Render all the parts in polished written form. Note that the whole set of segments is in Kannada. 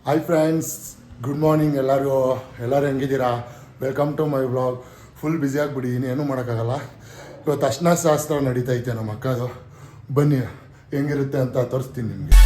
Hi friends, good morning. ಎಲ್ಲರೂ ಹೆಂಗಿದ್ದೀರಾ? Welcome to my vlog. Full busy ಆಗಿಬಿಟ್ಟಿದ್ದೀನಿ, ಏನೂ ಮಾಡೋಕ್ಕಾಗಲ್ಲ. ಇವತ್ತು ಅರ್ಶಿನ ಶಾಸ್ತ್ರ ನಡೀತೈತೆ ನಮ್ಮ ಅಕ್ಕದು. ಬನ್ನಿ ಹೆಂಗಿರುತ್ತೆ ಅಂತ ತೋರಿಸ್ತೀನಿ ನಿಮಗೆ.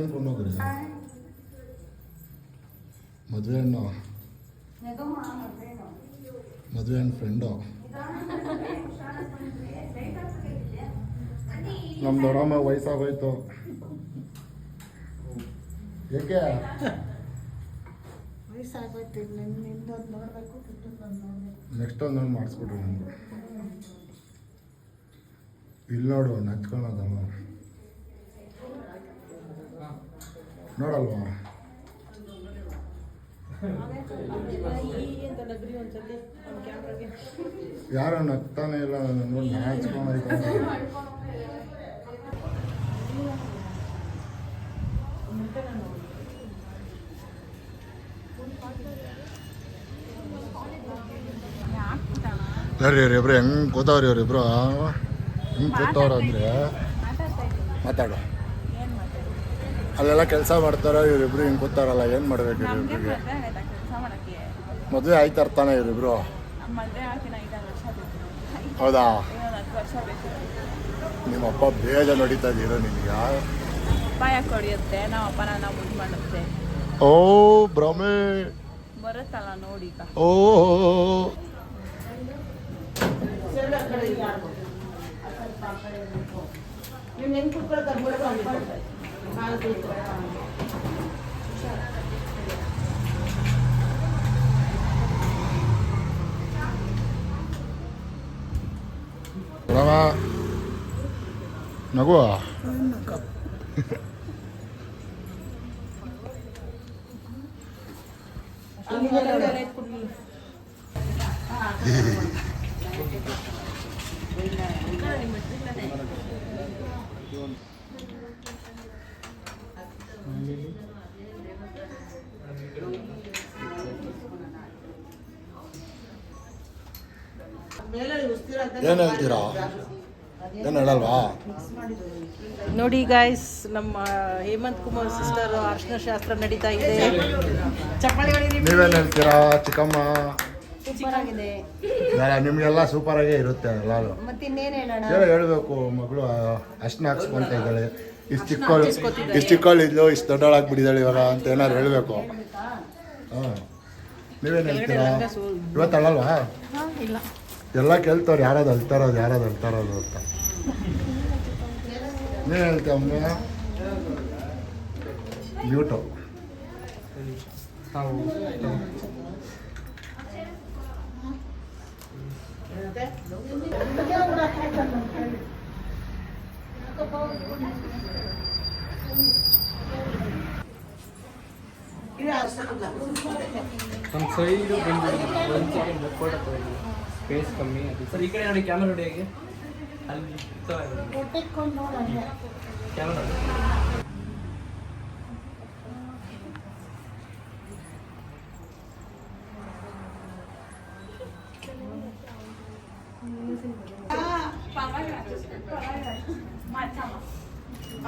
ಅನ್ಕೊಂಡೋಗ್ರಿ ಮದುವೆ ಹಣ್ಣು ಫ್ರೆಂಡು ನಮ್ಮ ದೊಡ್ಡಮ್ಮ ವಯಸ್ಸಾಗೋಯ್ತು. ಏಕೆ ನೆಕ್ಸ್ಟ್ ಒಂದೊಂದು ಮಾಡಿಸ್ಬಿಡ್ರಿ ನಮ್ಗೆ. ಇಲ್ಲಿ ನೋಡು, ನಚ್ಕೊಳೋದಲ್ಲ ನೋಡಲ್ವಾ? ಯಾರೋ ನಗ್ತಾನೆ ಇಲ್ಲ, ನೋಡಿ ನಾಚ್ಕೊಂಡೈತೆ. ಯಾರು ಇವ್ರಿಬ್ರು ಹೆಂಗೆ ಕೂತವ್ರಿ? ಇವರಿಬ್ರು ಹೆಂಗೆ ಕೂತವ್ರ ಅಂದರೆ ಮಾತಾಡು. ಅಲ್ಲೆಲ್ಲ ಕೆಲಸ ಮಾಡ್ತಾರ, ಇವರಿಬ್ರು ಹಿಂಗೆ ಕೂತಾರಲ್ಲ, ಏನು ಮಾಡ್ಬೇಕು ಇವ್ರಿಬ್ರಿಗೆ? ಮದುವೆ ಆಯ್ತು ಅರ್ಥಾನೆ ಇವರಿಬ್ರು? ಹೌದಾ? ನಿಮ್ಮಪ್ಪ ಬೇಜ ನಡೀತಾ ಇದೀರೋ ನಿನಗೆ? ಓ ಭ್ರಮೆ ಬರುತ್ತಲ್ಲ ನೋಡಿ. ಓ ನಗುವ ಏನು ಹೇಳ್ತೀರಾ? ಏನು ಹೇಳಲ್ವಾ? ನೋಡಿ ಗಾಯ್ಸ್, ನಮ್ಮ ಹೇಮಂತ್ ಕುಮಾರ್ ಸಿಸ್ಟರ್ ಅರ್ಶಿನ ಶಾಸ್ತ್ರ ನಡೀತಾ ಇದೆ. ನೀವೇನು ಹೇಳ್ತೀರಾ ಚಿಕ್ಕಮ್ಮ? ಸೂಪರ್ ಆಗಿದೆ. ನಿಮಗೆಲ್ಲ ಸೂಪರ್ ಆಗೇ ಇರುತ್ತೆ. ಎಲ್ಲರೂ ಏನೋ ಹೇಳಬೇಕು. ಮಗಳು ಅರ್ಶಿನ ಹಾಕ್ಸ್ಕೊಂತ ಇದ್ದಾಳೆ, ಇಷ್ಟು ಚಿಕ್ಕವಳು ಇದ್ಲು, ಇಷ್ಟು ದೊಡ್ಡವಳಾಗ್ಬಿಟ್ಟಿದ್ದಾಳೆ ಇವಾಗ ಅಂತ ಏನಾದ್ರು ಹೇಳಬೇಕು. ಹಾಂ, ನೀವೇನು ಹೇಳ್ತೀರಾ? ಇವತ್ತು ಅಳಲ್ವಾ? ಇಲ್ಲ, ಎಲ್ಲ ಕೇಳ್ತವ್ರು ಯಾರಾದ್ರು ಅಳ್ತಾರೋದು ಅಂತ. ನೀನು ಹೇಳ್ತೀಯ ಅಮ್ಮ? ಯೂಟ್ಯೂಬ್ ನಮ್ಮ ಸೈಡು ಬಂದು ಒಂದು ಸೆಕೆಂಡ್ ಫೋಟೋ ತಗೊಳ್ಳಿ. ಫೇಸ್ ಕಮ್ಮಿ ಅದು ಸರ್. ಈ ಕಡೆ ನೋಡಿ, ಕ್ಯಾಮ್ರಾ ನೋಡಿ ಹೇಗೆ ಅಲ್ಲಿ ಕ್ಯಾಮ್ರಾ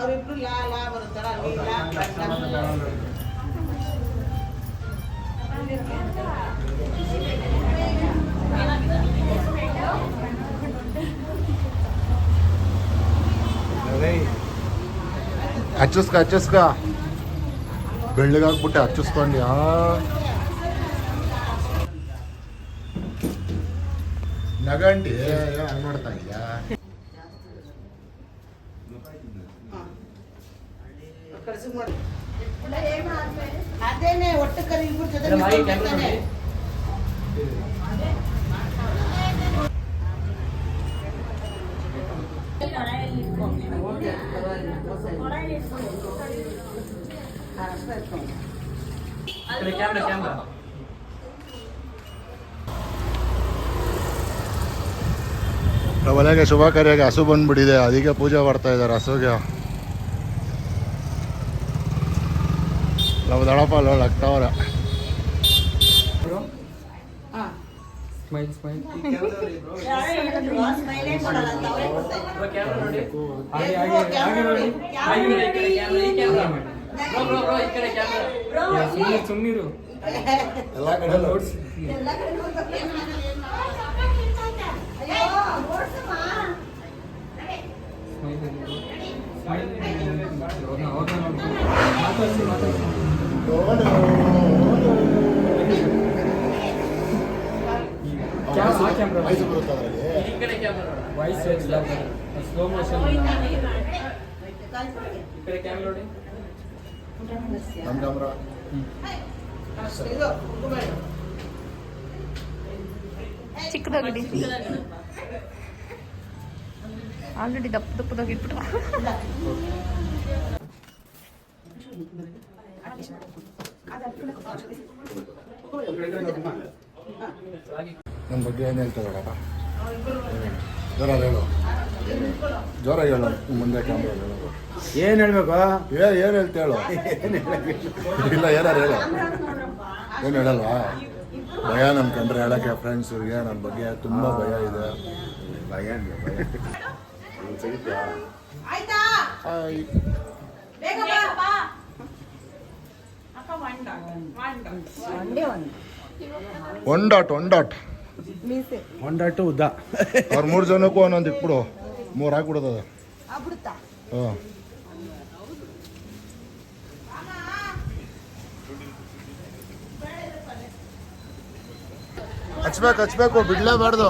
ಅವರಿಬ್ರು ಲಾ ಬರುತ್ತಾರ. ಹಚ್ಚಿಸ್ಕ ಬೆಳ್ಳಗಾಗ್ಬಿಟ್ಟೆ ಹಚ್ಚಿಸ್ಕೊಂಡ್ಯಾ? ನಗಂಡಿ ಮಾಡ್ತಾ ಇದೆಯಾ? ಅದೇನೆ ಒಟ್ಟು ಕರಿ ಜೊತೆ ಕ್ಯಾಮ್ರಾ ಒಲೆಗೆ ಶುಭ ಕಾರ್ಯಕ್ಕೆ ಹಸು ಬಂದ್ಬಿಟ್ಟಿದೆ, ಅದಕ್ಕೆ ಪೂಜೆ ಮಾಡ್ತಾ ಇದ್ದಾರೆ ಹಸುಗೆ. ನಾವು ದಳಪ ಅಲ್ಲ ಆಗ್ತಾವ್ರೆ. ಸ್ಮೈಲ್ ಸ್ಮೈಲ್ ಸುಮ್ಮನಿರು ಎಲ್ಲ ಕಡೆ ವಯಸ್ಸು ಬರುತ್ತೆ ಅದರಲ್ಲಿ. ವಾಯ್ಸ್ ಸ್ಲೋ ಮೋಷನ್ ಕ್ಯಾಮ್ರಾ ನೋಡಿ ನಮ್ಮ ಕ್ಯಾಮ್ರಾ ಚಿಕ್ಕದಾಗಿ ಆಲ್ರೆಡಿ ದಪ್ಪದಾಗಿ ಇಟ್ಬಿಟ್ಟು ನಮ್ಮ ಬಗ್ಗೆ ಏನು ಹೇಳ್ತಾ ಇದ್ದಾರಪ್ಪ? ಜೋರಾಗಿ ಹೇಳು, ಜೋರಾಗಿ ಹೇಳು. ಮುಂದೆ ಕ್ಯಾಮ್ರಾ ಹೇಳು. ಏನು ಹೇಳ್ಬೇಕು? ಏನು ಹೇಳ್ತಾ ಹೇಳು. ಇಲ್ಲ ಏನಾರು ಹೇಳು. ಏನು ಹೇಳಲ್ವಾ? ಭಯ ನಮ್ಮ ಕಂಡ್ರೆ ಹೇಳೋಕ್ಕೆ ಫ್ರೆಂಡ್ಸ್ಗೆ ನನ್ನ ಬಗ್ಗೆ ತುಂಬ ಭಯ ಇದೆ. ಭಯ ಹಾಯ್. ಒನ್ ಡಾಟ್ ಒಂದಟ್ಟು ಉದ್ದ ಅವ್ರು 3 ಜನಕ್ಕೂ ಒಂದೊಂದು ಇಟ್ಬಿಡು, 3 ಹಾಕ್ಬಿಡೋದು. ಹಾಂ ಹಚ್ಬೇಕು ಬಿಡ್ಲೇಬಾರ್ದು.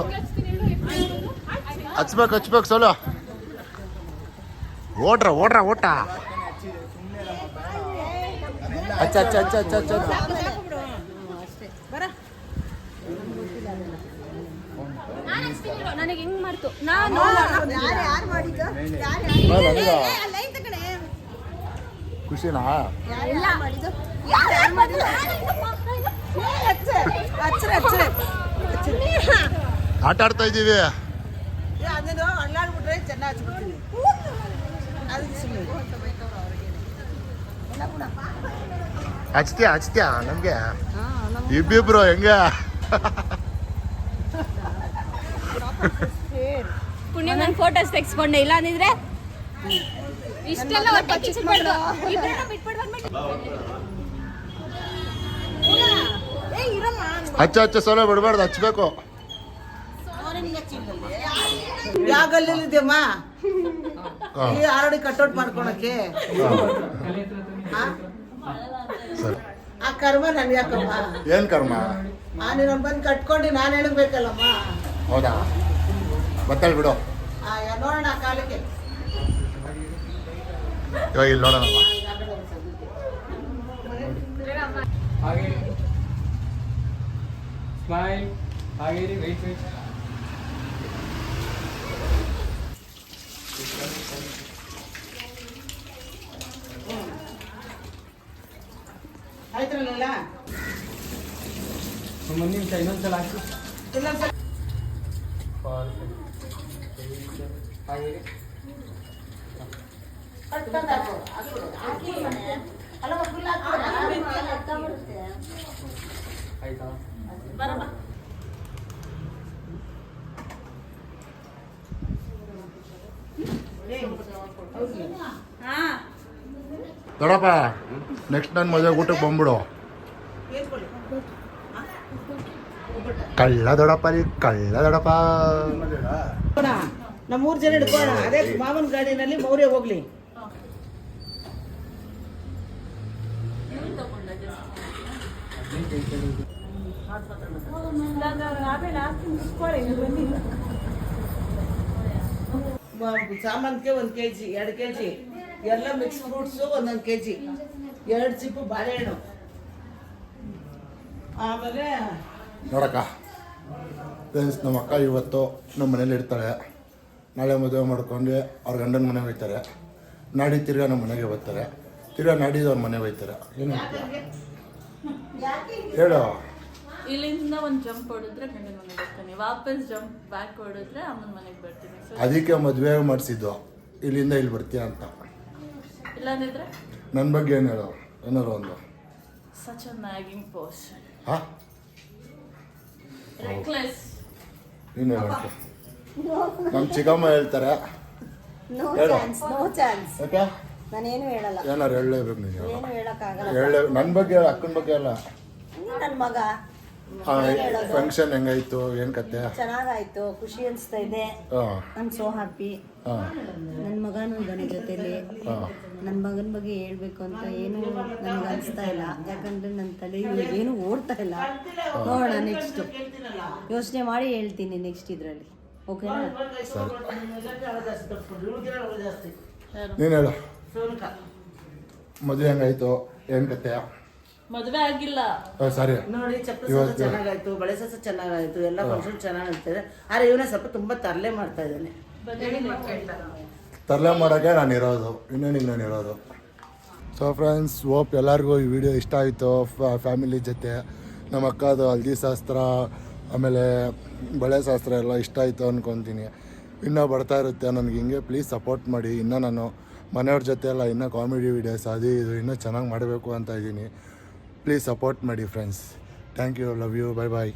ಹಚ್ಬೇಕು ಸೋಲ. ಓಟ್ರ ಹಚ್ಚ ನನಗೆ ಹೆಂಗ್ ಮಾಡ್ತು ನಾನು ಖುಷಿನಾ? ಆಟ ಆಡ್ತಾ ಇದ್ದೀವಿ. ಹಚ್ತೀಯಾ ನಮ್ಗೆ ಇಬ್ಬಿಬ್ರು ಹೆಂಗೆ? ಪುಣ್ಯ ನಾನು ಫೋಟೋಸ್ ತೆಗೆಸ್ಕೊಂಡೆ, ಇಲ್ಲ ಅಂದಿದ್ರೆ ಇಷ್ಟೆಲ್ಲ ಹೊಟ್ಟೆ ಕಿಚ್ಚಿಬಿಡ್ದು. ಹಚ್ಚ ಸೋಲ ಬಿಡಬಾರ್ದು, ಹಚ್ಬೇಕು. ಯಾಗಲ್ಲಿದ್ದಮ್ಮ ಈ ಆರೋಡಿ ಕಟ್ಔಟ್ ಮಾಡ್ಕೊಳಕ್ಕೆ ಸರಿ. ಆ ಕರ್ಮ ನನ್ ಯಾಕಮ್ಮ? ಏನ್ ಕರ್ಮ? ನೀನು ಬಂದು ಕಟ್ಕೊಂಡು ನಾನು ಹೇಳಬೇಕಲ್ಲಮ್ಮ. ಹೌದಾ? ಬತ್ತಲ್ ಬಿಡು. ನೋಡೋಣ ಆ ಕಾಲಕ್ಕೆ. ಇವಾಗ ಇಲ್ಲಿ ನೋಡೋಣ. ಹಾಗೆ ಸ್ಮೈಲ್ ಹಾಗೆ ವೆಯ್ಟ್ ಆಯ್ತ್ರಲ್ಲ ಮುಂದಿನ ನಿಮಿಷ ಇನ್ನೊಂದ್ಸಲ ಹಾಕಿ ಇನ್ನೊಂದ್ಸಲ ಹಾಗೆ ಆಯ್ತಾ? ದೊಡ್ಡಪ್ಪ ನೆಕ್ಸ್ಟ್ ನನ್ನ ಮದುವೆ ಊಟಕ್ಕೆ ಬಂದ್ಬಿಡು. ಕಳ್ಳ ದೊಡ್ಡಪ್ಪ ನಮ್ಮ 3 ಜನ ಹಿಡ್ಕೋಣ. ಅದೇ ಮಾವನ ಗಾಡಿನಲ್ಲಿ ಮೌರ್ಯ ಹೋಗ್ಲಿ. ಸಾಮಂತಿಗೆ 1 kg 2 kg ಎಲ್ಲ ಮಿಕ್ಸ್ ಫ್ರೂಟ್ಸು 1 kg 2 ಚಿಪ್ಪು ಬಾಳೆಹಣ್ಣು. ಆಮೇಲೆ ನೋಡಕ್ಕ ಫ್ರೆಂಡ್ಸ್, ನಮ್ಮ ಅಕ್ಕ ಇವತ್ತು ನಮ್ಮ ಮನೇಲಿ ಇರ್ತಾಳೆ. ನಾಳೆ ಮದುವೆ ಮಾಡ್ಕೊಂಡು ಅವ್ರ ಗಂಡನ ಮನೆಗೆ ಹೋಗ್ತಾರೆ. ನಾಡಿ ತಿರ್ಗಾ ನಮ್ಮ ಮನೆಗೆ ಬರ್ತಾರೆ, ತಿರ್ಗಾ ನಾಡಿದ್ದು ಅವ್ರ ಮನೆಗೆ ಹೋಗ್ತಾರೆ. ಏನು ಹೇಳು. ಇಲ್ಲಿಂದ ಒಂದು ಜಂಪ್ ಹೊಡಿದ್ರೆ ಗಂಡನ ಮನೆಗೆ ಬರ್ತೀನಿ, ವಾಪಸ್ ಜಂಪ್ ಬ್ಯಾಕ್ ಹೊಡಿದ್ರೆ ಅಮ್ಮನ ಮನೆಗೆ ಬರ್ತೀನಿ. ಸೊ ಅದಕ್ಕೆ ಮದುವೆ ಮಾಡಿಸಿದ್ದು, ಇಲ್ಲಿಂದ ಇಲ್ಲಿ ಬರ್ತೀಯ ಅಂತ. ಇಲ್ಲಾಂದಿದ್ರೆ ನನ್ನ ಬಗ್ಗೆ ಏನು ಹೇಳು, ಏನಾರು ಒಂದು. ಸಚ್ ಅ ನ್ಯಾಗಿಂಗ್ ಪರ್ಸನ್, ಹಾಂ ರೆಕ್ಲೆಸ್. ನೀನು ಹೇಳ್ತೆ ನಮ್ಮ ಚಿಕ್ಕಮ್ಮ ಹೇಳ್ತಾರೆ. ನೋ ಹೇಳು. Chance, no chance. ಯಾಕೆ ನಾನೇನು ಹೇಳಲ್ಲ, ಏನಾರು ಹೇಳಲೇಬೇಕು ನೀನು. ಏನು ಹೇಳಕ್ಕಾಗಲ್ಲ. ಹೇಳೇ ನನ್ನ ಬಗ್ಗೆ ಹೇಳು, ಅಕ್ಕನ ಬಗ್ಗೆ ಅಲ್ಲ. ನನ್ನ ಮಗ ಫಂಕ್ಷನ್ ಹೆಂಗಾಯ್ತು, ಏನು ಕತೆ? ಚೆನ್ನಾಗಾಯ್ತು, ಖುಷಿ ಅನಿಸ್ತಾ ಇದೆ. ಹಾಂ ಐ ಆಮ್ ಸೋ ಹ್ಯಾಪಿ. ಹಾಂ ನನ್ನ ಮಗನೂ ಇದ್ದಾನೆ ಜೊತೆಲಿ. ಹಾಂ ನನ್ನ ಮಗನ ಬಗ್ಗೆ ಹೇಳ್ಬೇಕು ಅಂತ ಏನು ನನಗೆ ಅನಿಸ್ತಾ ಇಲ್ಲ, ಯಾಕಂದ್ರೆ ನನ್ನ ತಲೆ ಏನು ಓಡ್ತಾ ಇಲ್ಲ. ನೋಡೋಣ ನೆಕ್ಸ್ಟ್ ಯೋಚನೆ ಮಾಡಿ ಹೇಳ್ತೀನಿ ನೆಕ್ಸ್ಟ್ ಇದರಲ್ಲಿ. ಓಕೆನಾ? ನೀನು ಹೇಳು, ಸೋನಕ ಮದುವೆ ಹೆಂಗಾಯ್ತು, ಏನು ಕತೆ? ಮದುವೆ ಆಗಿಲ್ಲ. ಸಾರಿ, ನೋಡಿ, ಚಪ್ಪಲಿ ಸಹ ಚೆನ್ನಾಗಾಯ್ತು, ಬಳೆ ಸಹ ಚೆನ್ನಾಗಾಯ್ತು, ಎಲ್ಲ ಫಂಕ್ಷನ್ ಚೆನ್ನಾಗಿರ್ತದೆ. ಆದರೆ ಇವನೇ ಸ್ವಲ್ಪ ತುಂಬ ತರಲೆ ಮಾಡ್ತಾ ಇದ್ದಾನೆ. ತರಲೆ ಮಾಡೋಕ್ಕೆ ನಾನು ಇರೋದು, ಇನ್ನೇನಿಗೆ ನಾನು ಇರೋದು. ಸೊ ಫ್ರೆಂಡ್ಸ್, ಹೋಪ್ ಎಲ್ಲರಿಗೂ ಈ ವಿಡಿಯೋ ಇಷ್ಟ ಆಯಿತು. ಫ್ಯಾಮಿಲಿ ಜೊತೆ ನಮ್ಮ ಅಕ್ಕದು ಹಲ್ದಿ ಶಾಸ್ತ್ರ ಆಮೇಲೆ ಬಳೆ ಶಾಸ್ತ್ರ ಎಲ್ಲ ಇಷ್ಟ ಆಯಿತು ಅಂದ್ಕೊತೀನಿ. ಇನ್ನೂ ಬರ್ತಾ ಇರುತ್ತೆ ನನಗೆ ಹಿಂಗೆ. ಪ್ಲೀಸ್ ಸಪೋರ್ಟ್ ಮಾಡಿ. ಇನ್ನೂ ನಾನು ಮನೆಯವ್ರ ಜೊತೆ ಎಲ್ಲ ಇನ್ನೂ ಕಾಮಿಡಿ ವೀಡಿಯೋಸ್ ಅದು ಇದು ಇನ್ನೂ ಚೆನ್ನಾಗಿ ಮಾಡಬೇಕು ಅಂತ ಇದ್ದೀನಿ. ಪ್ಲೀಸ್ ಸಪೋರ್ಟ್ ಮಾಡಿ friends. Thank you, love you, bye bye.